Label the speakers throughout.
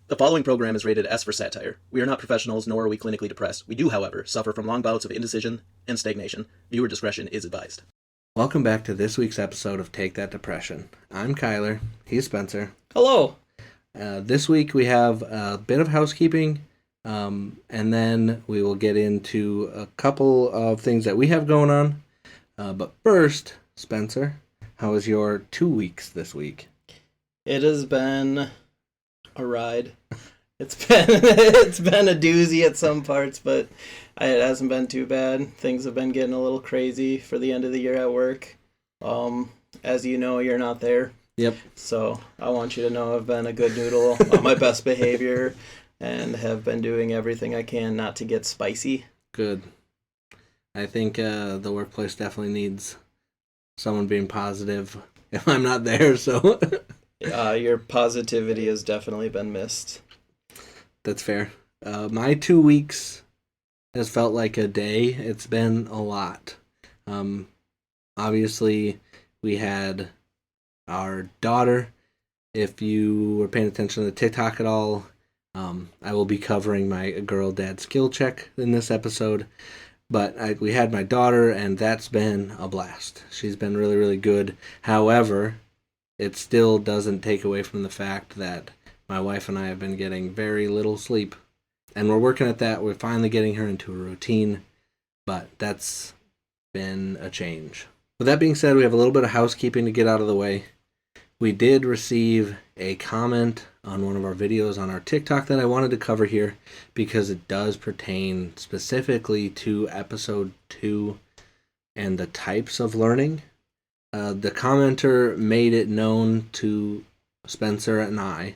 Speaker 1: The following program is rated S for satire. We are not professionals, nor are we clinically depressed. We do, however, suffer from long bouts of indecision and stagnation. Viewer discretion is advised.
Speaker 2: Welcome back to this week's episode of Take That Depression. I'm Kyler. He's Spencer.
Speaker 3: Hello.
Speaker 2: This week we have a bit of housekeeping, and then we will get into a couple of things that we have going on. But first, Spencer, how was your 2 weeks this week?
Speaker 3: It has been a ride. It's been a doozy at some parts, but it hasn't been too bad. Things have been getting a little crazy for the end of the year at work. As you know, you're not there.
Speaker 2: Yep.
Speaker 3: So I want you to know I've been a good noodle on my best behavior and have been doing everything I can not to get spicy.
Speaker 2: Good. I think the workplace definitely needs someone being positive if I'm not there, so...
Speaker 3: Your positivity has definitely been missed.
Speaker 2: That's fair. My 2 weeks has felt like a day. It's been a lot. Obviously, we had our daughter. If you were paying attention to the TikTok at all, I will be covering my girl dad skill check in this episode. But we had my daughter, and that's been a blast. She's been really, really good. However, it still doesn't take away from the fact that my wife and I have been getting very little sleep. And we're working at that. We're finally getting her into a routine. But that's been a change. With that being said, we have a little bit of housekeeping to get out of the way. We did receive a comment on one of our videos on our TikTok that I wanted to cover here because it does pertain specifically to episode 2 and the types of learning. The commenter made it known to Spencer and I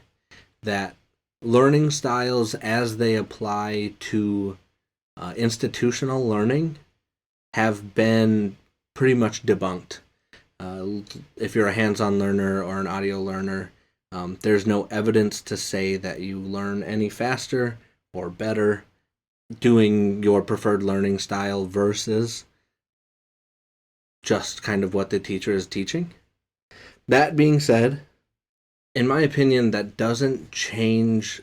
Speaker 2: that learning styles as they apply to institutional learning have been pretty much debunked. If you're a hands-on learner or an audio learner, there's no evidence to say that you learn any faster or better doing your preferred learning style versus just kind of what the teacher is teaching. That being said, in my opinion, that doesn't change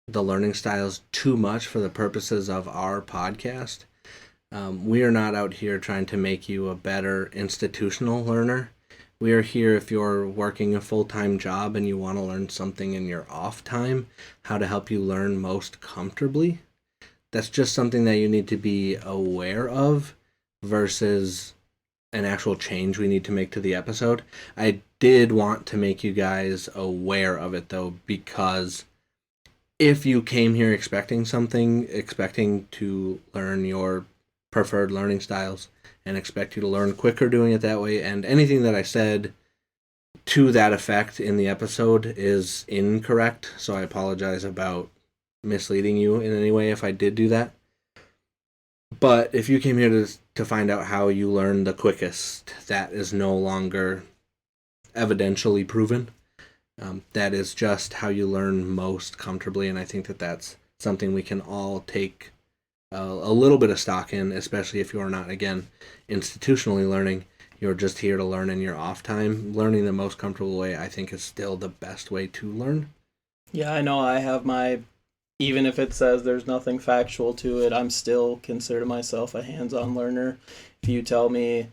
Speaker 2: the learning styles too much for the purposes of our podcast. We are not out here trying to make you a better institutional learner. We are here if you're working a full-time job and you want to learn something in your off time, how to help you learn most comfortably. That's just something that you need to be aware of versus an actual change we need to make to the episode. I did want to make you guys aware of it though, because if you came here expecting to learn your preferred learning styles and expect you to learn quicker doing it that way, and anything that I said to that effect in the episode is incorrect, so I apologize about misleading you in any way if I did do that. But if you came here to find out how you learn the quickest, that is no longer evidentially proven. That is just how you learn most comfortably, and I think that that's something we can all take a little bit of stock in, especially if you're not, again, institutionally learning. You're just here to learn in your off time. Learning the most comfortable way, I think, is still the best way to learn.
Speaker 3: Yeah, I know I have even if it says there's nothing factual to it, I'm still consider myself a hands-on learner. If you tell me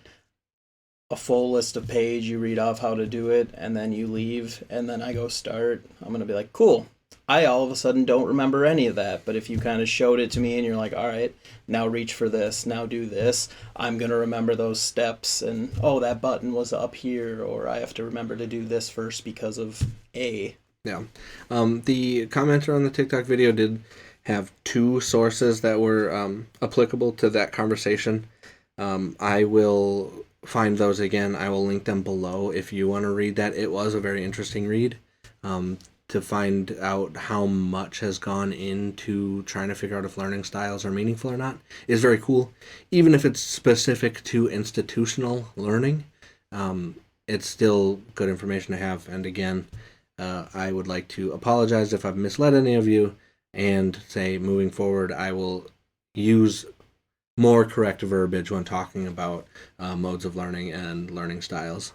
Speaker 3: a full list of page, you read off how to do it, and then you leave, and then I go start, I'm going to be like, cool. I all of a sudden don't remember any of that, but if you kind of showed it to me and you're like, all right, now reach for this, now do this, I'm going to remember those steps, and oh, that button was up here, or I have to remember to do this first because of A.
Speaker 2: Yeah. The commenter on the TikTok video did have 2 sources that were applicable to that conversation. I will find those again. I will link them below if you want to read that. It was a very interesting read. To find out how much has gone into trying to figure out if learning styles are meaningful or not is very cool. Even if it's specific to institutional learning, it's still good information to have. And again, I would like to apologize if I've misled any of you and say moving forward I will use more correct verbiage when talking about modes of learning and learning styles.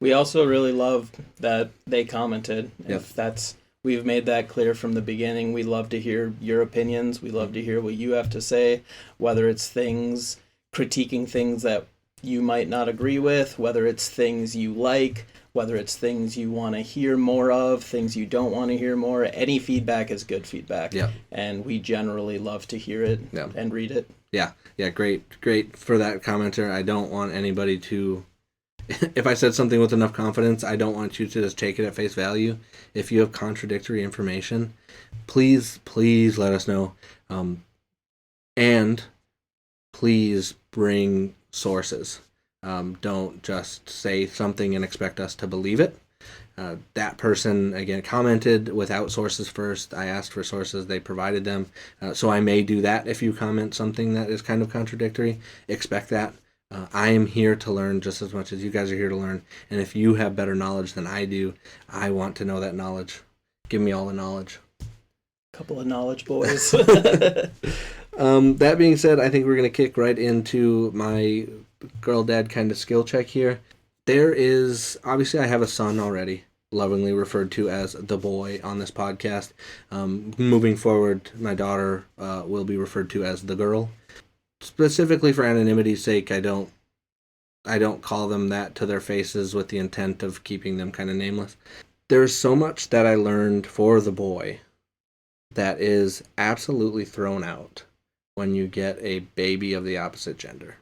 Speaker 3: We also really love that they commented.
Speaker 2: Yep.
Speaker 3: If that's we've made that clear from the beginning. We love to hear your opinions. We love to hear what you have to say, whether it's critiquing things that you might not agree with, whether it's things you like, whether it's things you want to hear more of, things you don't want to hear more. Any feedback is good feedback.
Speaker 2: Yeah.
Speaker 3: And we generally love to hear it and read it.
Speaker 2: Yeah. Great for that commenter. I don't want anybody to, if I said something with enough confidence, I don't want you to just take it at face value. If you have contradictory information, please let us know. And please bring sources. Don't just say something and expect us to believe it. That person, again, commented without sources first. I asked for sources. They provided them. So I may do that if you comment something that is kind of contradictory. Expect that. I am here to learn just as much as you guys are here to learn. And if you have better knowledge than I do, I want to know that knowledge. Give me all the knowledge.
Speaker 3: Couple of knowledge boys.
Speaker 2: That being said, I think we're going to kick right into my girl dad kind of skill check here. There is, obviously I have a son already, lovingly referred to as the boy on this podcast. Moving forward, my daughter will be referred to as the girl. Specifically for anonymity's sake, I don't call them that to their faces with the intent of keeping them kind of nameless. There's so much that I learned for the boy that is absolutely thrown out when you get a baby of the opposite gender.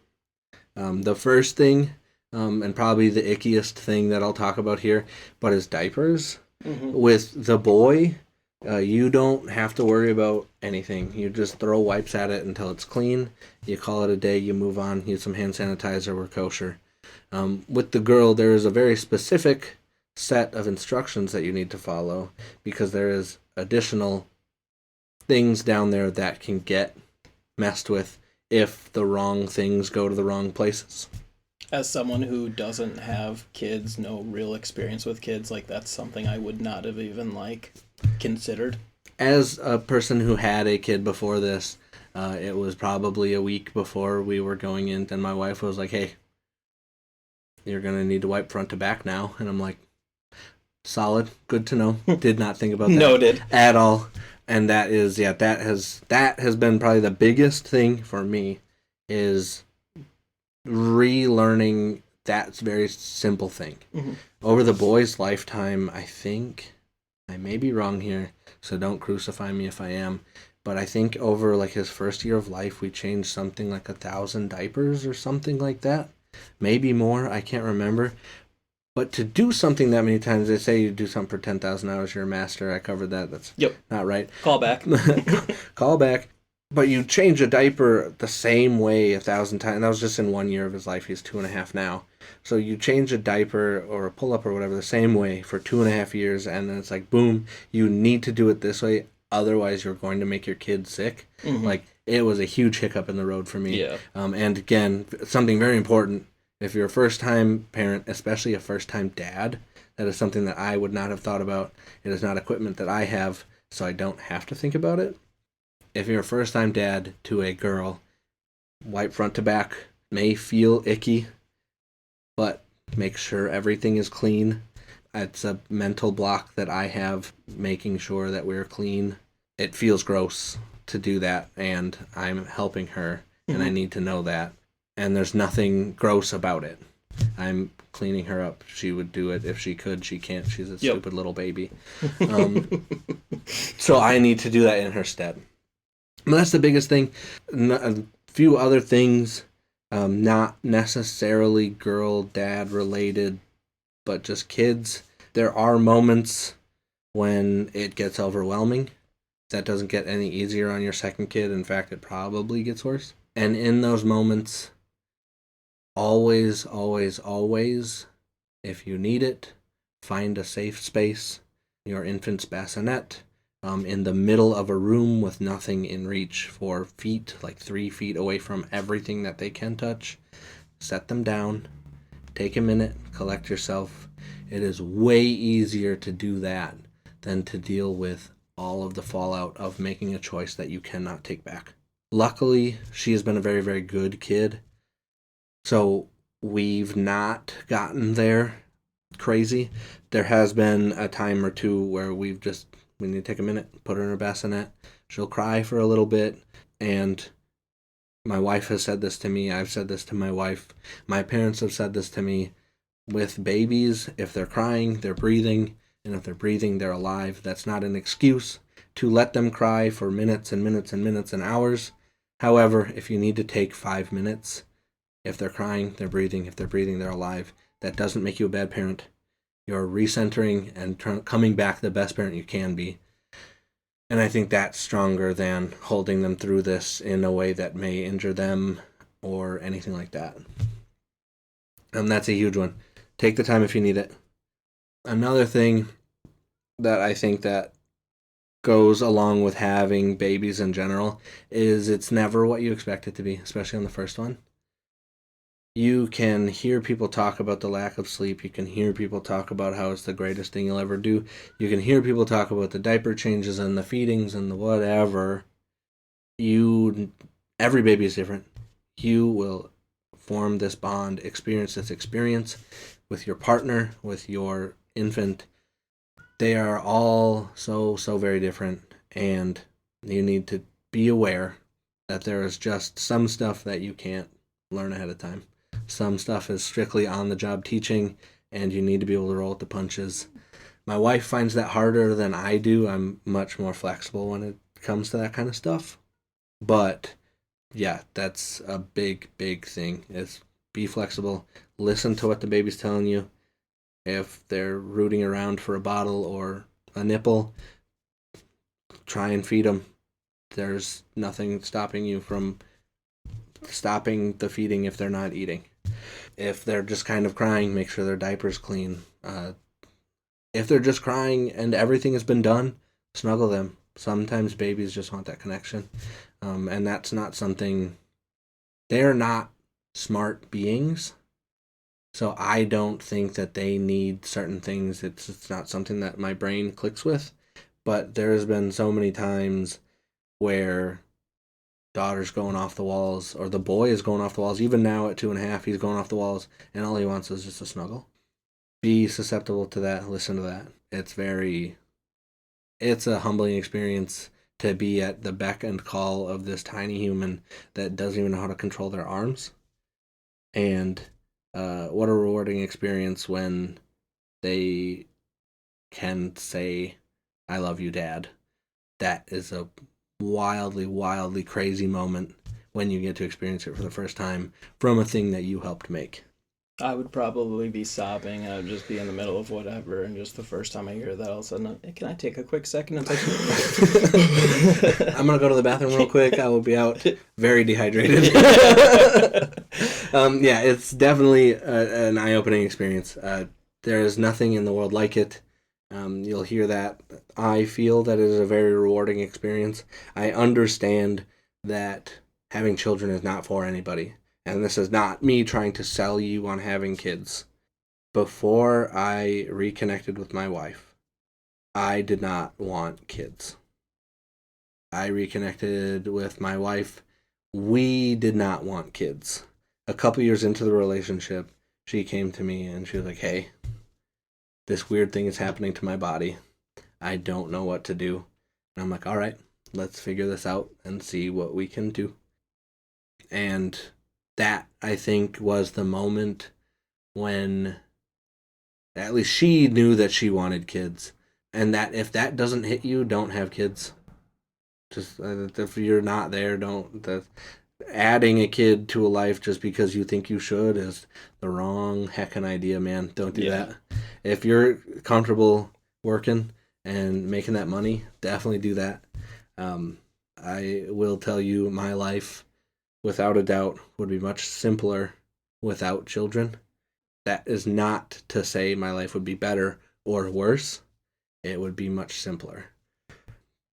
Speaker 2: The first thing, and probably the ickiest thing that I'll talk about here, but is diapers. Mm-hmm. With the boy, you don't have to worry about anything. You just throw wipes at it until it's clean. You call it a day, you move on, use some hand sanitizer, we're kosher. With the girl, there is a very specific set of instructions that you need to follow because there is additional things down there that can get messed with if the wrong things go to the wrong places.
Speaker 3: As someone who doesn't have kids, no real experience with kids, that's something I would not have even considered. As
Speaker 2: a person who had a kid before this, it was probably a week before we were going in, and my wife was like, "Hey, you're gonna need to wipe front to back now," and I'm like, "Solid, good to know." Did not think about that
Speaker 3: Noted.
Speaker 2: At all. And that is, that has been probably the biggest thing for me, is relearning that very simple thing. Mm-hmm. Over the boy's lifetime, I think, I may be wrong here, so don't crucify me if I am, but I think over his first year of life, we changed something 1,000 diapers or something like that. Maybe more, I can't remember. But to do something that many times, they say you do something for 10,000 hours, you're a master. I covered that. That's not right.
Speaker 3: Call back.
Speaker 2: Call back. But you change a diaper the same way 1,000 times. That was just in 1 year of his life. He's 2.5 now. So you change a diaper or a pull-up or whatever the same way for 2.5 years, and then it's boom, you need to do it this way. Otherwise, you're going to make your kid sick. Mm-hmm. It was a huge hiccup in the road for me.
Speaker 3: Yeah.
Speaker 2: And again, something very important. If you're a first-time parent, especially a first-time dad, that is something that I would not have thought about. It is not equipment that I have, so I don't have to think about it. If you're a first-time dad to a girl, wipe front to back may feel icky, but make sure everything is clean. It's a mental block that I have, making sure that we're clean. It feels gross to do that, and I'm helping her, and I need to know that. And there's nothing gross about it. I'm cleaning her up. She would do it if she could. She can't. She's a stupid little baby. So I need to do that in her stead. But that's the biggest thing. A few other things, not necessarily girl, dad related, but just kids. There are moments when it gets overwhelming. That doesn't get any easier on your second kid. In fact, it probably gets worse. And in those moments, always, if you need it, find a safe space, your infant's bassinet, in the middle of a room with nothing in reach, 4 feet, 3 feet away from everything that they can touch. Set them down, take a minute, collect yourself. It is way easier to do that than to deal with all of the fallout of making a choice that you cannot take back. Luckily, she has been a very, very good kid. So we've not gotten there crazy. There has been a time or two where we've just We need to take a minute, put her in her bassinet. She'll cry for a little bit, and my wife has said this to me. I've said this to my wife. My parents have said this to me. With babies, if they're crying, they're breathing, and if they're breathing, they're alive. That's not an excuse to let them cry for minutes and minutes and minutes and hours. However, if you need to take 5 minutes, if they're crying, they're breathing. If they're breathing, they're alive. That doesn't make you a bad parent. You're recentering and coming back the best parent you can be. And I think that's stronger than holding them through this in a way that may injure them or anything like that. And that's a huge one. Take the time if you need it. Another thing that I think that goes along with having babies in general is it's never what you expect it to be, especially on the first one. You can hear people talk about the lack of sleep. You can hear people talk about how it's the greatest thing you'll ever do. You can hear people talk about the diaper changes and the feedings and the whatever. Every baby is different. You will form this bond, experience this experience with your partner, with your infant. They are all so very different, and you need to be aware that there is just some stuff that you can't learn ahead of time. Some stuff is strictly on-the-job teaching, and you need to be able to roll with the punches. My wife finds that harder than I do. I'm much more flexible when it comes to that kind of stuff. But, yeah, that's a big thing, is be flexible. Listen to what the baby's telling you. If they're rooting around for a bottle or a nipple, try and feed them. There's nothing stopping you from stopping the feeding if they're not eating. If they're just kind of crying, make sure their diaper's clean. If they're just crying and everything has been done, snuggle them. Sometimes babies just want that connection. And that's not something... They're not smart beings. So I don't think that they need certain things. It's not something that my brain clicks with. But there's been so many times where daughter's going off the walls, or the boy is going off the walls. Even now at 2.5, he's going off the walls, and all he wants is just a snuggle. Be susceptible to that. Listen to that. It's a humbling experience to be at the beck and call of this tiny human that doesn't even know how to control their arms. And what a rewarding experience when they can say, "I love you, Dad." That is a wildly crazy moment when you get to experience it for the first time from a thing that you helped make.
Speaker 3: I would probably be sobbing. I would just be in the middle of whatever, and just the first time I hear that, all of a sudden, can I take a quick second and take
Speaker 2: I'm gonna go to the bathroom real quick. I will be out very dehydrated. Yeah, it's definitely an eye-opening experience. There is nothing in the world like it. You'll hear that. I feel that it is a very rewarding experience. I understand that having children is not for anybody. And this is not me trying to sell you on having kids. Before I reconnected with my wife, I did not want kids. I reconnected with my wife. We did not want kids. A couple years into the relationship, she came to me and she was like, "Hey, this weird thing is happening to my body. I don't know what to do." And I'm like, "All right, let's figure this out and see what we can do." And that, I think, was the moment when at least she knew that she wanted kids. And that if that doesn't hit you, don't have kids. Just if you're not there, don't. Adding a kid to a life just because you think you should is the wrong heckin' idea, man. Don't do that. If you're comfortable working and making that money, definitely do that. I will tell you, my life, without a doubt, would be much simpler without children. That is not to say my life would be better or worse. It would be much simpler.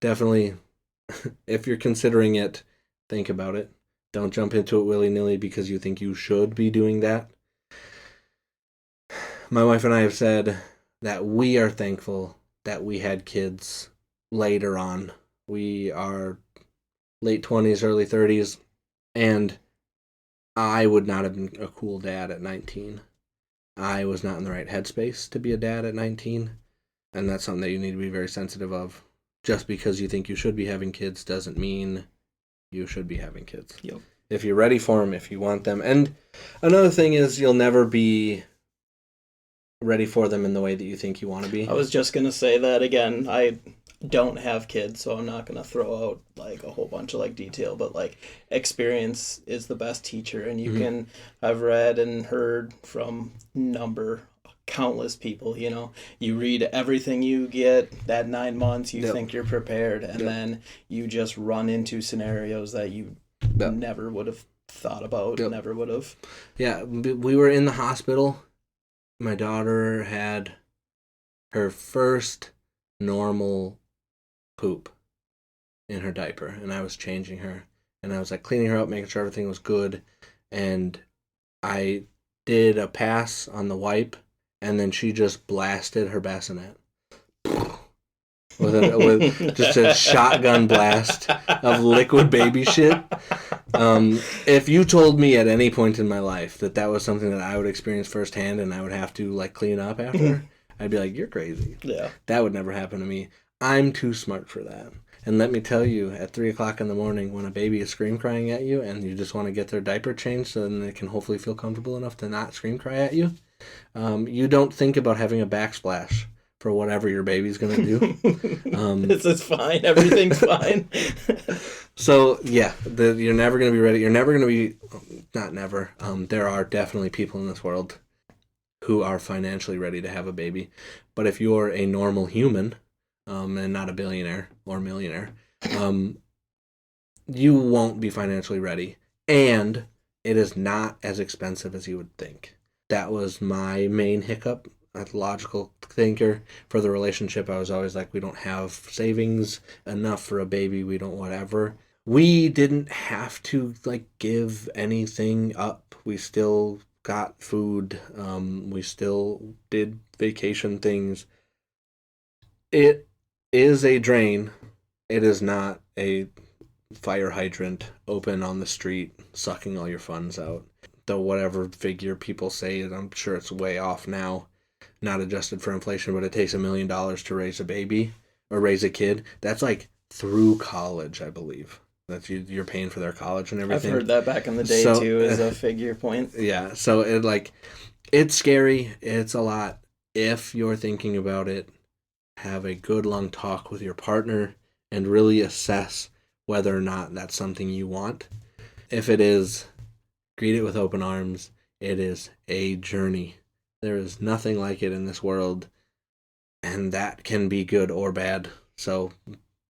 Speaker 2: Definitely, if you're considering it, think about it. Don't jump into it willy-nilly because you think you should be doing that. My wife and I have said that we are thankful that we had kids later on. We are late 20s, early 30s, and I would not have been a cool dad at 19. I was not in the right headspace to be a dad at 19, and that's something that you need to be very sensitive of. just because you think you should be having kids doesn't mean you should be having kids.
Speaker 3: Yep.
Speaker 2: If you're ready for them, if you want them. And another thing is you'll never be ready for them in the way that you think you want to be.
Speaker 3: I was just going to say that again. I don't have kids, so I'm not going to throw out like a whole bunch of like detail, but like experience is the best teacher. And you can, I've read and heard from countless people, you know, you read everything you get that 9 months, you think you're prepared, and then you just run into scenarios that you never would have thought about, never would have.
Speaker 2: Yeah, we were in the hospital. My daughter had her first normal poop in her diaper, and I was changing her, and I was like cleaning her up, making sure everything was good, and I did a pass on the wipe, and then she just blasted her bassinet with just a shotgun blast of liquid baby shit. If you told me at any point in my life that that was something that I would experience firsthand and I would have to like clean up after, I'd be like, you're crazy.
Speaker 3: Yeah.
Speaker 2: That would never happen to me. I'm too smart for that. And let me tell you, at 3 o'clock in the morning, when a baby is scream crying at you and you just want to get their diaper changed so then they can hopefully feel comfortable enough to not scream cry at you, you don't think about having a backsplash for whatever your baby's going to do.
Speaker 3: This is fine. Everything's fine.
Speaker 2: So, yeah, you're never going to be ready. You're never going to be, not never, there are definitely people in this world who are financially ready to have a baby. But if you're a normal human, and not a billionaire or millionaire, you won't be financially ready. And it is not as expensive as you would think. That was my main hiccup. A logical thinker for the relationship. I was always like, we don't have savings enough for a baby. We don't whatever. We didn't have to like give anything up. We still got food. We still did vacation things. It is a drain. It is not a fire hydrant open on the street sucking all your funds out. Though whatever figure people say, I'm sure it's way off now. Not adjusted for inflation, but it takes $1 million to raise a baby or raise a kid. That's like through college, I believe. That you're paying for their college and everything.
Speaker 3: I've heard that back in the day too, as a figure point.
Speaker 2: Yeah, so it's scary. It's a lot. If you're thinking about it, have a good long talk with your partner and really assess whether or not that's something you want. If it is, greet it with open arms. It is a journey. There is nothing like it in this world, and that can be good or bad, so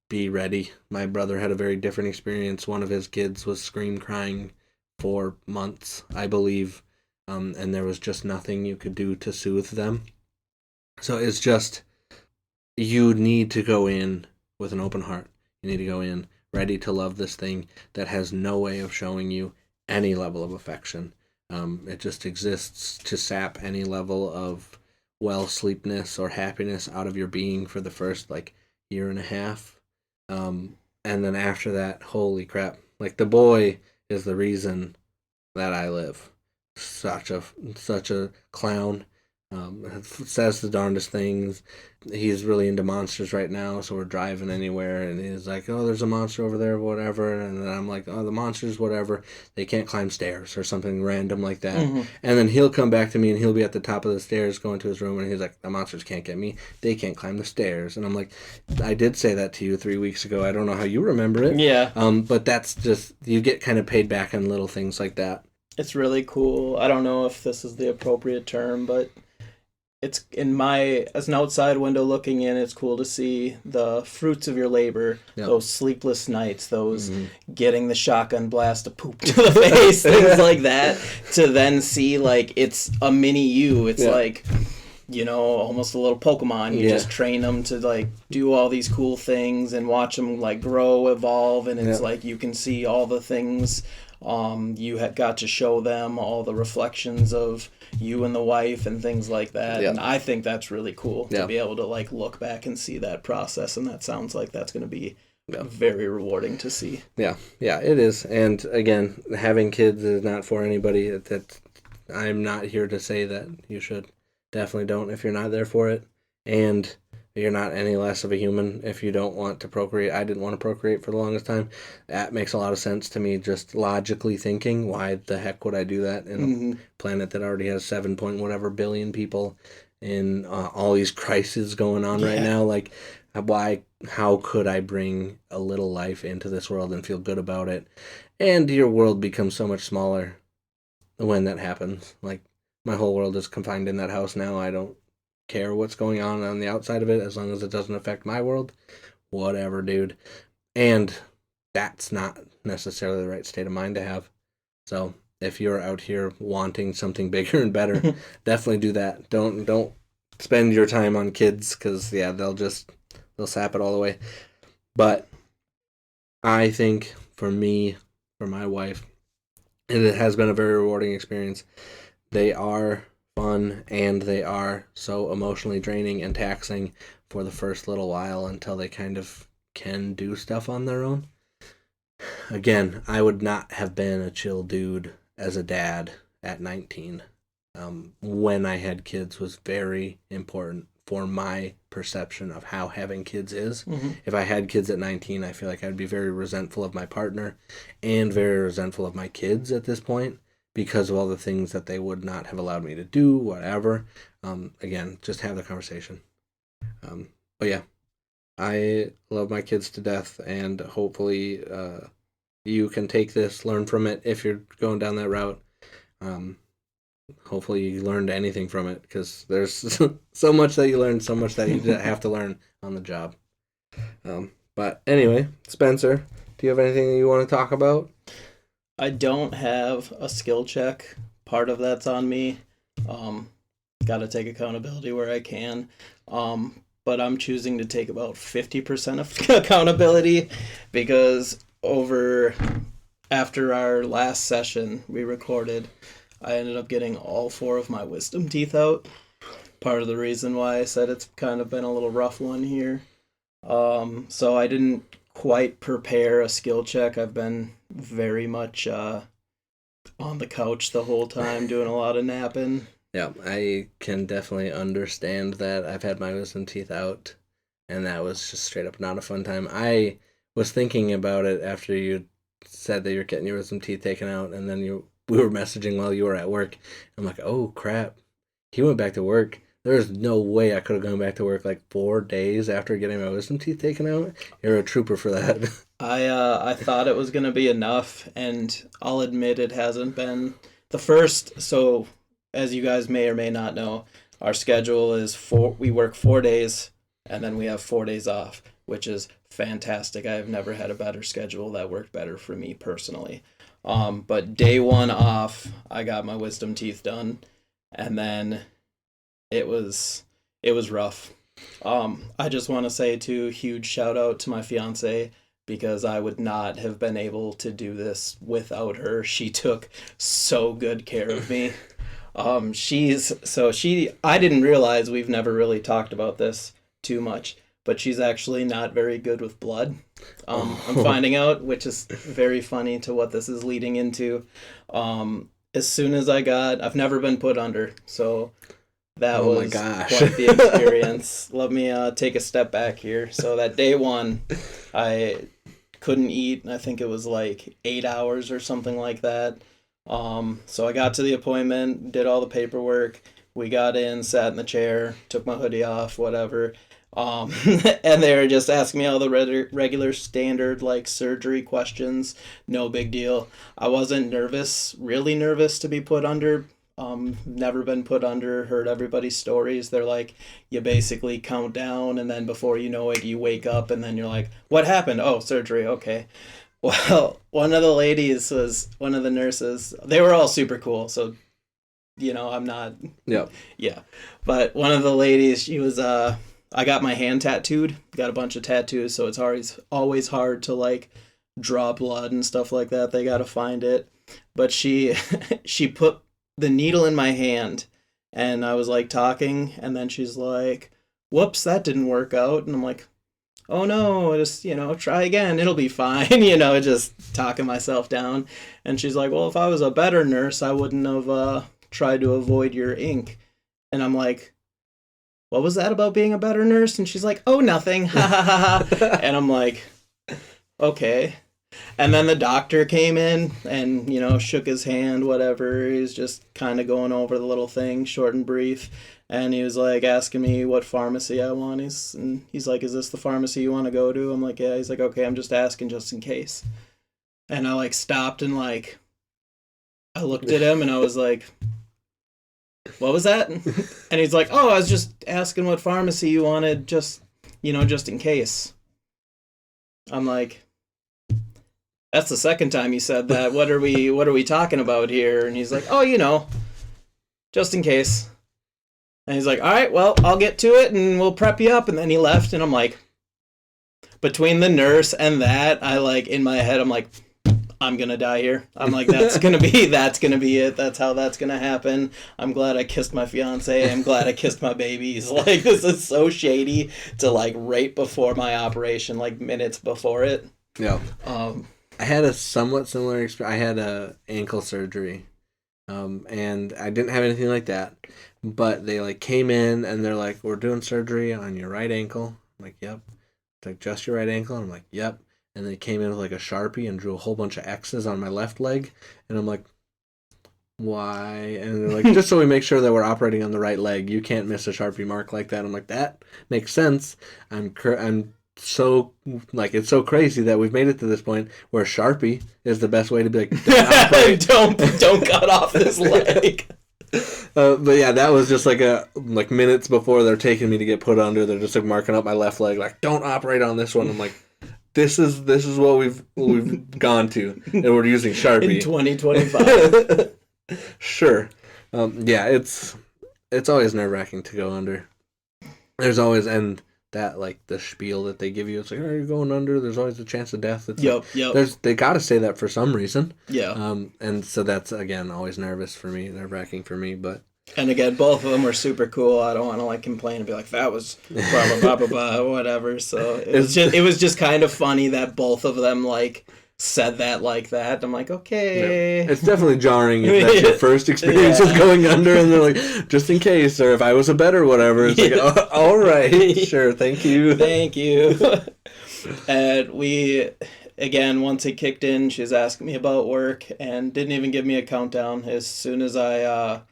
Speaker 2: be ready. My brother had a very different experience. One of his kids was scream crying for months, I believe, and there was just nothing you could do to soothe them. So it's just, you need to go in with an open heart. You need to go in ready to love this thing that has no way of showing you any level of affection. It just exists to sap any level of sleepness or happiness out of your being for the first year and a half. And then after that, holy crap. The boy is the reason that I live. Such a clown. Says the darndest things. He's really into monsters right now, so we're driving anywhere, and he's like, oh, there's a monster over there, whatever, and then I'm like, oh, the monsters, whatever, they can't climb stairs, or something random like that, and then he'll come back to me, and he'll be at the top of the stairs going to his room, and he's like, the monsters can't get me, they can't climb the stairs, and I'm like, I did say that to you 3 weeks ago, I don't know how you remember it,
Speaker 3: yeah,
Speaker 2: but that's just, you get kind of paid back on little things like that.
Speaker 3: It's really cool. I don't know if this is the appropriate term, but it's as an outside window looking in, it's cool to see the fruits of your labor, those sleepless nights, those getting the shotgun blast of poop to the face, things like that, to then see it's a mini you. It's almost a little Pokemon. You just train them to do all these cool things and watch them grow, evolve, and it's you can see all the things you had got to show them, all the reflections of you and the wife and things like that. And I think that's really cool to be able to look back and see that process, and that sounds like that's going to be very rewarding to see. Yeah,
Speaker 2: it is. And again, having kids is not for anybody. That I'm not here to say that you should. Definitely don't if you're not there for it. And You're not any less of a human if you don't want to procreate. I didn't want to procreate for the longest time. That makes a lot of sense to me, just logically thinking. Why the heck would I do that in a planet that already has 7 point whatever billion people, in all these crises going on right now? Like, how could I bring a little life into this world and feel good about it? And your world becomes so much smaller when that happens. Like, my whole world is confined in that house now. I don't care what's going on the outside of it as long as it doesn't affect my world. Whatever, dude. And that's not necessarily the right state of mind to have. So if you're out here wanting something bigger and better, definitely do that. Don't spend your time on kids, because they'll sap it all away. But I think for me, for my wife, and it has been a very rewarding experience. They are fun, and they are so emotionally draining and taxing for the first little while until they kind of can do stuff on their own. Again, I would not have been a chill dude as a dad at 19. When I had kids was very important for my perception of how having kids is. If I had kids at 19, I feel like I'd be very resentful of my partner and very resentful of my kids at this point, because of all the things that they would not have allowed me to do, whatever. Again, just have the conversation. But yeah, I love my kids to death, and hopefully you can take this, learn from it if you're going down that route. Hopefully you learned anything from it, because there's so much that you learn, so much that you have to learn on the job. But anyway, Spencer, do you have anything that you want to talk about?
Speaker 3: I don't have a skill check. Part of that's on me. Got to take accountability where I can. But I'm choosing to take about 50% of accountability, because after our last session we recorded, I ended up getting all 4 of my wisdom teeth out. Part of the reason why I said it's kind of been a little rough one here. So I didn't quite prepare a skill check. I've been very much on the couch the whole time, doing a lot of napping.
Speaker 2: Yeah, I can definitely understand that. I've had my wisdom teeth out, and that was just straight up not a fun time. I was thinking about it after you said that you're getting your wisdom teeth taken out, and then we were messaging while you were at work. I'm like, oh crap, he went back to work. There's no way I could have gone back to work like 4 days after getting my wisdom teeth taken out. You're a trooper for that.
Speaker 3: I thought it was going to be enough, and I'll admit it hasn't been. The first, so as you guys may or may not know, our schedule is we work 4 days, and then we have 4 days off, which is fantastic. I've never had a better schedule that worked better for me personally. But day 1 off, I got my wisdom teeth done, and then it was rough. I just want to say too, huge shout out to my fiance, because I would not have been able to do this without her. She took so good care of me. I didn't realize, we've never really talked about this too much, but she's actually not very good with blood. I'm finding out, which is very funny to what this is leading into. As soon as I've never been put under, so that was quite the experience. Let me take a step back here. So that day 1, I couldn't eat. I think it was like 8 hours or something like that. So I got to the appointment, did all the paperwork. We got in, sat in the chair, took my hoodie off, whatever. And they were just asking me all the regular standard like surgery questions. No big deal. I wasn't really nervous to be put under. Never been put under, heard everybody's stories. They're like, you basically count down, and then before you know it, you wake up, and then you're like, what happened? Oh, surgery, okay. Well, one of the nurses. They were all super cool, so, I'm not...
Speaker 2: Yeah.
Speaker 3: Yeah. But one of the ladies, she was, I got my hand tattooed, got a bunch of tattoos, so it's always hard to, like, draw blood and stuff like that. They gotta find it. But she put the needle in my hand, and I was like talking, and then she's like, whoops, that didn't work out. And I'm like, oh no, just, try again, it'll be fine, just talking myself down. And she's like, well, if I was a better nurse, I wouldn't have tried to avoid your ink. And I'm like, what was that about being a better nurse? And she's like, oh, nothing. Ha ha ha ha. And I'm like, okay. And then the doctor came in and, you know, shook his hand, whatever. He was just kind of going over the little thing, short and brief. And he was like asking me what pharmacy I want. He's like, is this the pharmacy you want to go to? I'm like, yeah. He's like, okay, I'm just asking just in case. And I like stopped and like, I looked at him and I was like, what was that? And he's like, oh, I was just asking what pharmacy you wanted, just, you know, just in case. I'm like, that's the second time you said that. What are we talking about here? And he's like, oh, you know, just in case. And he's like, all right, well, I'll get to it and we'll prep you up. And then he left and I'm like, between the nurse and that, I like, in my head, I'm like, I'm going to die here. I'm like, that's going to be it. That's how that's going to happen. I'm glad I kissed my fiance. I'm glad I kissed my babies. Like, this is so shady to like right before my operation, like minutes before it.
Speaker 2: Yeah. I had a somewhat similar experience. I had a ankle surgery, and I didn't have anything like that. But they like came in and they're like, "We're doing surgery on your right ankle." I'm like, "Yep." It's like, "Just your right ankle?" And I'm like, "Yep." And they came in with like a Sharpie and drew a whole bunch of X's on my left leg, and I'm like, "Why?" And they're like, "Just so we make sure that we're operating on the right leg. You can't miss a Sharpie mark like that." I'm like, "That makes sense." I'm so like, it's so crazy that we've made it to this point where Sharpie is the best way to be like,
Speaker 3: don't cut off this leg.
Speaker 2: But yeah, that was just like minutes before they're taking me to get put under. They're just like marking up my left leg, like, don't operate on this one. I'm like, this is what we've gone to, and we're using Sharpie
Speaker 3: in 2025.
Speaker 2: Sure. Yeah, it's always nerve-wracking to go under. There's always, and that like the spiel that they give you, it's like, are you going under? There's always a chance of death. It's
Speaker 3: yep.
Speaker 2: They got to say that for some reason.
Speaker 3: Yeah.
Speaker 2: And so that's again always nerve-wracking for me. But
Speaker 3: and again, both of them were super cool. I don't want to like complain and be like, that was blah blah blah blah blah whatever. So it was just kind of funny that both of them like said that like that. I'm like, okay.
Speaker 2: Yeah. It's definitely jarring if that's your first experience with going under and they're like, just in case, or if I was a bet or whatever. It's like, oh, all right, sure, thank you.
Speaker 3: Thank you. And we, again, once it kicked in, she was asking me about work and didn't even give me a countdown. As soon as I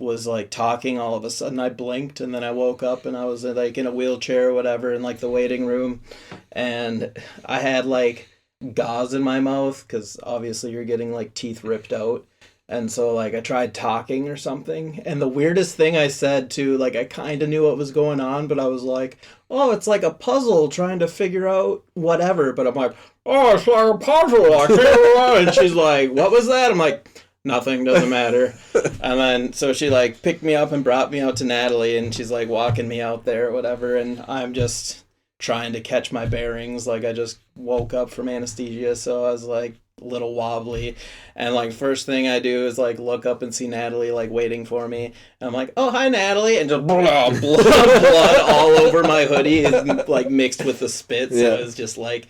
Speaker 3: was like talking, all of a sudden I blinked and then I woke up and I was like in a wheelchair or whatever in like the waiting room. And I had like gauze in my mouth because obviously you're getting like teeth ripped out, and so like I tried talking or something, and the weirdest thing I said too, like I kind of knew what was going on, but I was like, oh, it's like a puzzle trying to figure out whatever, but I'm like, oh, it's like a puzzle, I figured out. And she's like, what was that? I'm like, nothing, doesn't matter. And then so she like picked me up and brought me out to Natalie, and she's like walking me out there or whatever, and I'm just trying to catch my bearings. Like I just woke up from anesthesia, so I was like a little wobbly, and like first thing I do is like look up and see Natalie like waiting for me, and I'm like, oh, hi Natalie, and just blood all over my hoodie, like mixed with the spit. So it's just like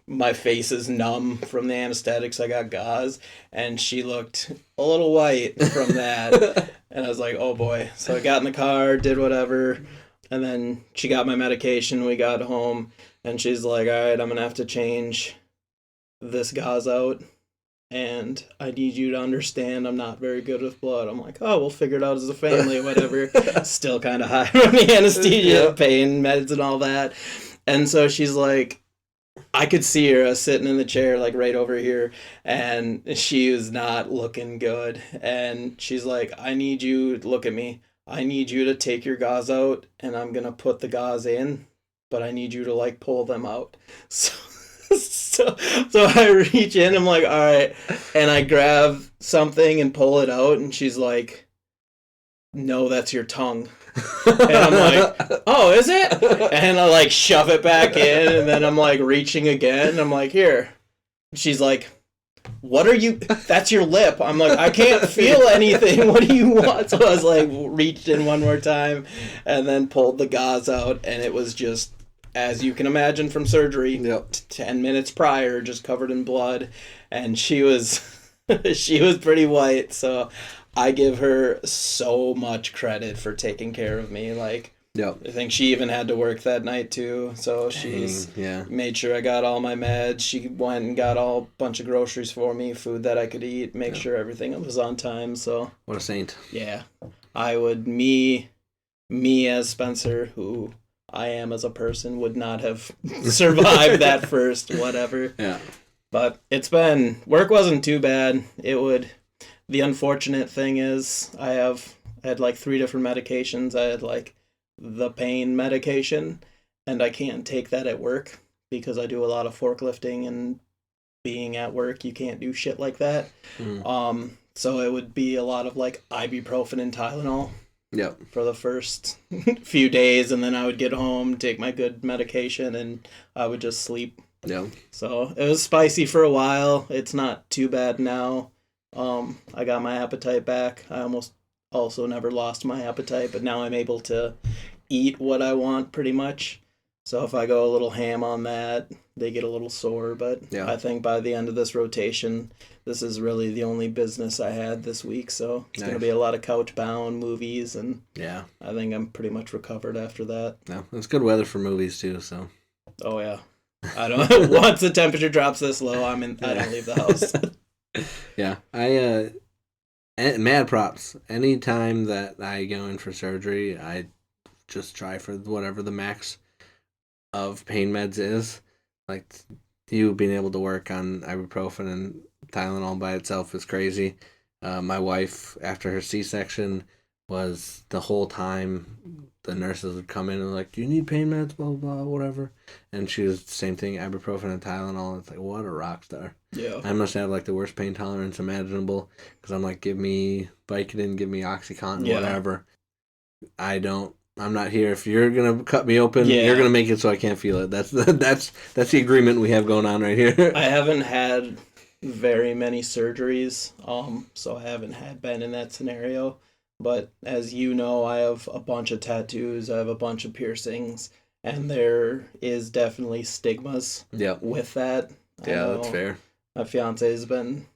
Speaker 3: my face is numb from the anesthetics. I got gauze, and she looked a little white from that. And I was like, oh boy. So I got in the car, did whatever. And then she got my medication. We got home, and she's like, all right, I'm going to have to change this gauze out, and I need you to understand I'm not very good with blood. I'm like, oh, we'll figure it out as a family, whatever. Still kind of high from the anesthesia, pain meds and all that. And so she's like, I could see her sitting in the chair, like right over here, and she was not looking good. And she's like, I need you to look at me. I need you to take your gauze out, and I'm going to put the gauze in, but I need you to, like, pull them out. So I reach in, I'm like, all right, and I grab something and pull it out, and she's like, no, that's your tongue. And I'm like, oh, is it? And I, like, shove it back in, and then I'm, like, reaching again, and I'm like, here. She's like, what are you, that's your lip. I'm like, I can't feel anything. What do you want? So I was like, reached in one more time and then pulled the gauze out, and it was just, as you can imagine from surgery, 10 minutes prior, just covered in blood. And she was pretty white. So I give her so much credit for taking care of me. Like,
Speaker 2: Yep.
Speaker 3: I think she even had to work that night too, so she's
Speaker 2: Yeah.
Speaker 3: made sure I got all my meds. She went and got all bunch of groceries for me, food that I could eat, make
Speaker 2: Yeah.
Speaker 3: sure everything was on time. So
Speaker 2: What a saint.
Speaker 3: yeah, I would me as Spencer, who I am as a person, would not have survived that first whatever.
Speaker 2: Yeah.
Speaker 3: But work wasn't too bad. The unfortunate thing is I had like 3 different medications. I had like the pain medication, and I can't take that at work because I do a lot of forklifting, and being at work, you can't do shit like that. So it would be a lot of like ibuprofen and Tylenol
Speaker 2: Yep.
Speaker 3: for the first few days, and then I would get home, take my good medication, and I would just sleep.
Speaker 2: Yeah.
Speaker 3: So it was spicy for a while. It's not too bad now. I got my appetite back. I almost also never lost my appetite, but now I'm able to eat what I want pretty much. So if I go a little ham on that, they get a little sore. But
Speaker 2: Yeah.
Speaker 3: I think by the end of this rotation, this is really the only business I had this week. So it's going to
Speaker 2: Nice.
Speaker 3: be a lot of couch bound movies, and
Speaker 2: Yeah.
Speaker 3: I think I'm pretty much recovered after that.
Speaker 2: No, it's good weather for movies too. So
Speaker 3: Oh yeah. I don't once the temperature drops this low, I don't leave the house.
Speaker 2: yeah, mad props. Anytime that I go in for surgery, I just try for whatever the max of pain meds is. Like you being able to work on ibuprofen and Tylenol by itself is crazy. My wife, after her C-section, was the whole time the nurses would come in and like, do you need pain meds, blah, blah, blah, whatever. And she was the same thing, ibuprofen and Tylenol. It's like, what a rock star.
Speaker 3: Yeah.
Speaker 2: I must have like the worst pain tolerance imaginable because I'm like, give me Vicodin, give me OxyContin,
Speaker 3: Yeah.
Speaker 2: whatever. I'm not here. If you're gonna cut me open,
Speaker 3: Yeah.
Speaker 2: you're gonna make it so I can't feel it. That's the agreement we have going on right here.
Speaker 3: I haven't had very many surgeries, so I haven't been in that scenario. But as you know, I have a bunch of tattoos, I have a bunch of piercings, and there is definitely stigmas
Speaker 2: Yep.
Speaker 3: with that. I
Speaker 2: Yeah,
Speaker 3: know
Speaker 2: that's fair.
Speaker 3: My fiance has been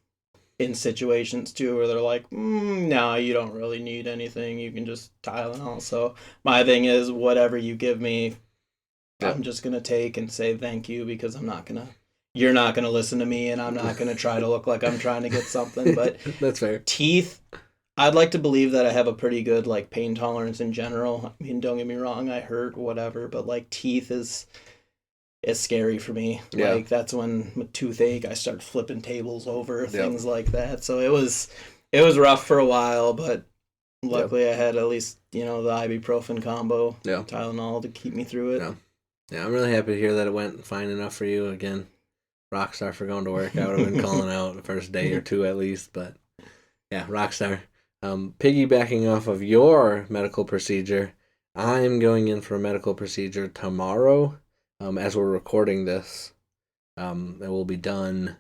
Speaker 3: in situations too where they're like, no, you don't really need anything. You can just Tylenol. So my thing is, whatever you give me,
Speaker 2: Yeah.
Speaker 3: I'm just gonna take and say thank you because you're not gonna listen to me, and I'm not gonna try to look like I'm trying to get something. But
Speaker 2: That's fair.
Speaker 3: teeth, I'd like to believe that I have a pretty good like pain tolerance in general. I mean, don't get me wrong, I hurt whatever, but like teeth is scary for me.
Speaker 2: Yeah.
Speaker 3: Like that's when with toothache I start flipping tables over, things like that. So it was rough for a while, but luckily I had at least, the ibuprofen combo,
Speaker 2: Yeah.
Speaker 3: Tylenol to keep me through it.
Speaker 2: Yeah. Yeah, I'm really happy to hear that it went fine enough for you. Again, rockstar for going to work. I would have been calling out the first day or two at least, but yeah, rockstar. Piggybacking off of your medical procedure, I'm going in for a medical procedure tomorrow. As we're recording this, it will be done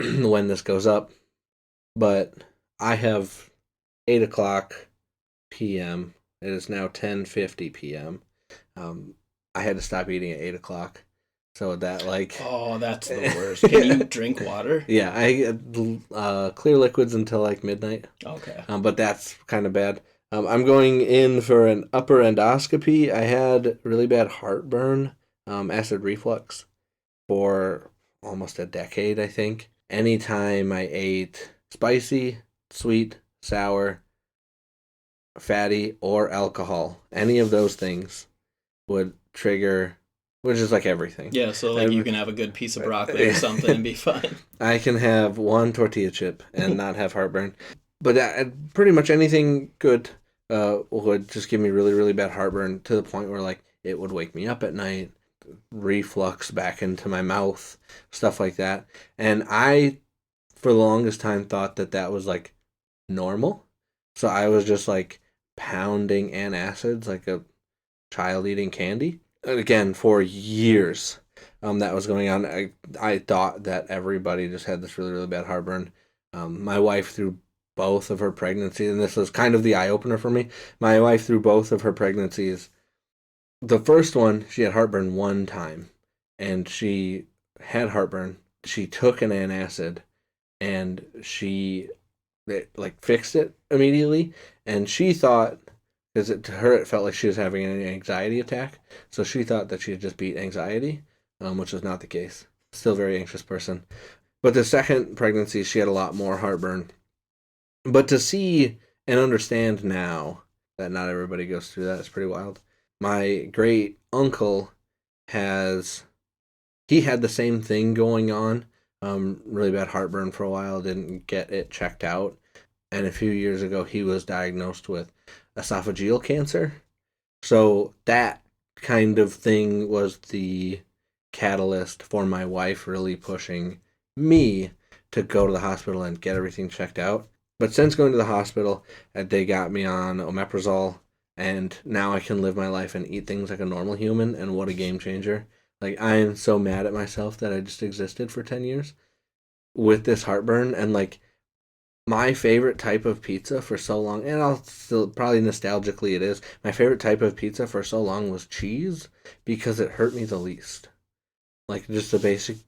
Speaker 2: when this goes up. But I have 8 o'clock p.m. It is now 10:50 p.m. I had to stop eating at 8 o'clock. So that
Speaker 3: Oh, that's the worst. Can you drink water?
Speaker 2: Yeah, I clear liquids until like midnight.
Speaker 3: Okay.
Speaker 2: But that's kind of bad. I'm going in for an upper endoscopy. I had really bad heartburn, acid reflux, for almost a decade, I think. Anytime I ate spicy, sweet, sour, fatty, or alcohol, any of those things would trigger, which is like everything.
Speaker 3: Yeah, so like you can have a good piece of broccoli or something and be fine.
Speaker 2: I can have one tortilla chip and not have heartburn. But pretty much anything good would just give me really, really bad heartburn to the point where like it would wake me up at night, reflux back into my mouth, stuff like that. And I, for the longest time, thought that was like normal. So I was just like pounding antacids like a child eating candy. And again, for years, that was going on. I thought that everybody just had this really, really bad heartburn. My wife, through both of her pregnancies, and this was kind of the eye-opener for me, my wife, through both of her pregnancies, the first one, she had heartburn one time, and she had heartburn. She took an antacid, and she fixed it immediately, and she thought, because to her it felt like she was having an anxiety attack. So she thought that she had just beat anxiety, which was not the case. Still a very anxious person. But the second pregnancy, she had a lot more heartburn. But to see and understand now that not everybody goes through that is pretty wild. My great uncle he had the same thing going on. Really bad heartburn for a while, didn't get it checked out. And a few years ago, he was diagnosed with esophageal cancer. So that kind of thing was the catalyst for my wife really pushing me to go to the hospital and get everything checked out. But since going to the hospital, they got me on omeprazole, and now I can live my life and eat things like a normal human, and what a game changer. Like, I am so mad at myself that I just existed for 10 years with this heartburn, and like, my favorite type of pizza for so long, and I'll still, probably nostalgically it is, my favorite type of pizza for so long was cheese, because it hurt me the least. Like, just a basic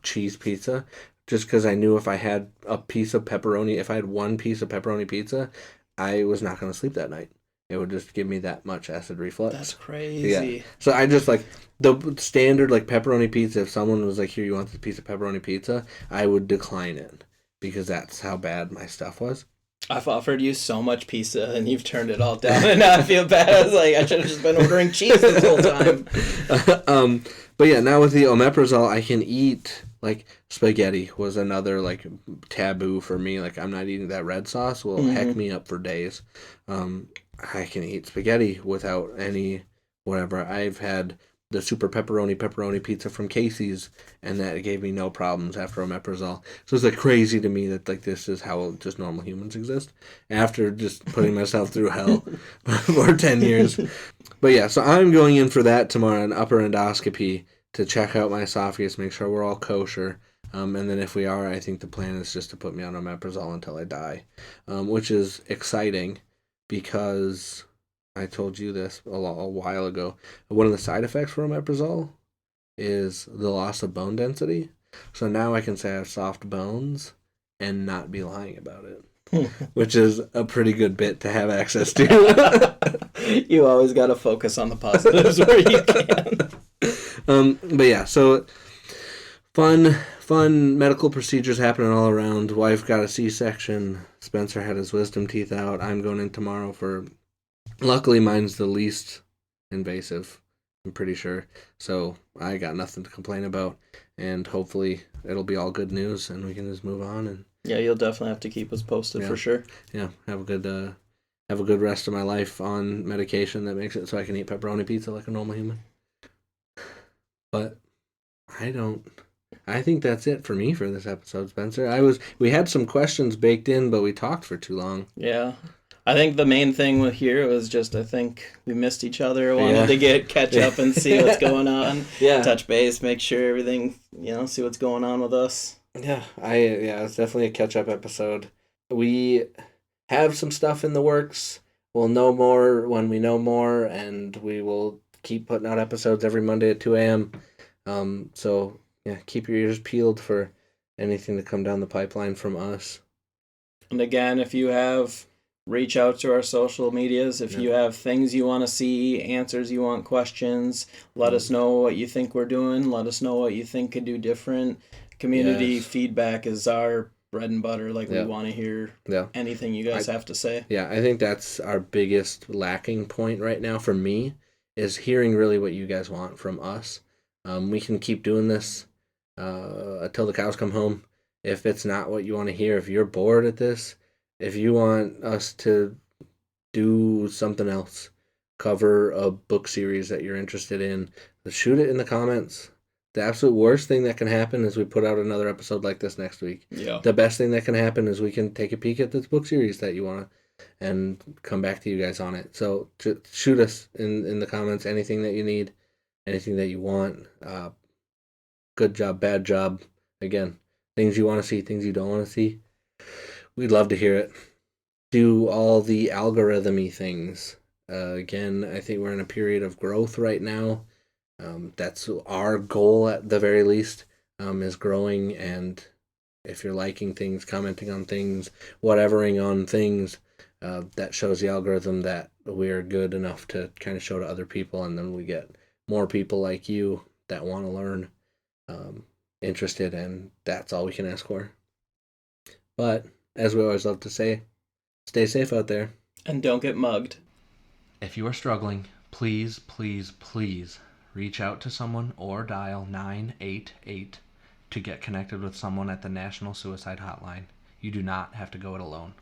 Speaker 2: cheese pizza, just because I knew if I had a piece of pepperoni, if I had one piece of pepperoni pizza, I was not going to sleep that night. It would just give me that much acid reflux.
Speaker 3: That's crazy.
Speaker 2: Yeah. So I just like the standard like pepperoni pizza. If someone was like, "Here, you want this piece of pepperoni pizza?" I would decline it because that's how bad my stuff was.
Speaker 3: I've offered you so much pizza and you've turned it all down, and now I feel bad. I was like, I should have just been ordering cheese this whole time.
Speaker 2: But yeah, now with the omeprazole, I can eat like spaghetti. Was another like taboo for me. Like, I'm not eating that red sauce. Will heck me up for days. I can eat spaghetti without any whatever. I've had the super pepperoni pizza from Casey's, and that gave me no problems after omeprazole. So it's like crazy to me that like this is how just normal humans exist after just putting myself through hell for 10 years. But yeah, so I'm going in for that tomorrow, an upper endoscopy to check out my esophagus, make sure we're all kosher. And then if we are, I think the plan is just to put me on omeprazole until I die, which is exciting because I told you this a while ago. One of the side effects for omeprazole is the loss of bone density. So now I can say I have soft bones and not be lying about it, which is a pretty good bit to have access to.
Speaker 3: You always got to focus on the positives where you can.
Speaker 2: But yeah, so fun medical procedures happening all around. Wife got a C-section. Spencer had his wisdom teeth out. I'm going in tomorrow for... Luckily, mine's the least invasive, I'm pretty sure. So I got nothing to complain about. And hopefully it'll be all good news and we can just move on. And
Speaker 3: yeah, you'll definitely have to keep us posted for sure.
Speaker 2: Yeah, have a good rest of my life on medication that makes it so I can eat pepperoni pizza like a normal human. But I think that's it for me for this episode, Spencer. We had some questions baked in, but we talked for too long.
Speaker 3: Yeah. I think the main thing with here was just I think we missed each other, wanted to catch up and see what's going on. Yeah. Touch base, make sure everything, see what's going on with us.
Speaker 2: Yeah. It's definitely a catch up episode. We have some stuff in the works. We'll know more when we know more, and we will keep putting out episodes every Monday at 2 a.m. So yeah, keep your ears peeled for anything to come down the pipeline from us.
Speaker 3: And again, if you have, reach out to our social medias. If you have things you want to see, answers you want, questions, let us know what you think we're doing. Let us know what you think could do different. Community feedback is our bread and butter. Like, we want to hear anything you guys have to say. Yeah, I think that's our biggest lacking point right now for me, is hearing really what you guys want from us. We can keep doing this until the cows come home. If it's not what you want to hear, if you're bored at this, if you want us to do something else, cover a book series that you're interested in, shoot it in the comments. The absolute worst thing that can happen is we put out another episode like this next week. Yeah. The best thing that can happen is we can take a peek at this book series that you want and come back to you guys on it. So shoot us in the comments anything that you need, anything that you want. Good job, bad job. Again, things you want to see, things you don't want to see. We'd love to hear it. Do all the algorithm-y things. Again, I think we're in a period of growth right now. That's our goal at the very least, is growing. And if you're liking things, commenting on things, whatevering on things,
Speaker 2: that shows the algorithm that we're good enough to kind of show to other people, and then we get more people like you that want to learn, interested, and that's all we can ask for. But as we always love to say, stay safe out there.
Speaker 3: And don't get mugged.
Speaker 4: If you are struggling, please reach out to someone or dial 988 to get connected with someone at the National Suicide Hotline. You do not have to go it alone.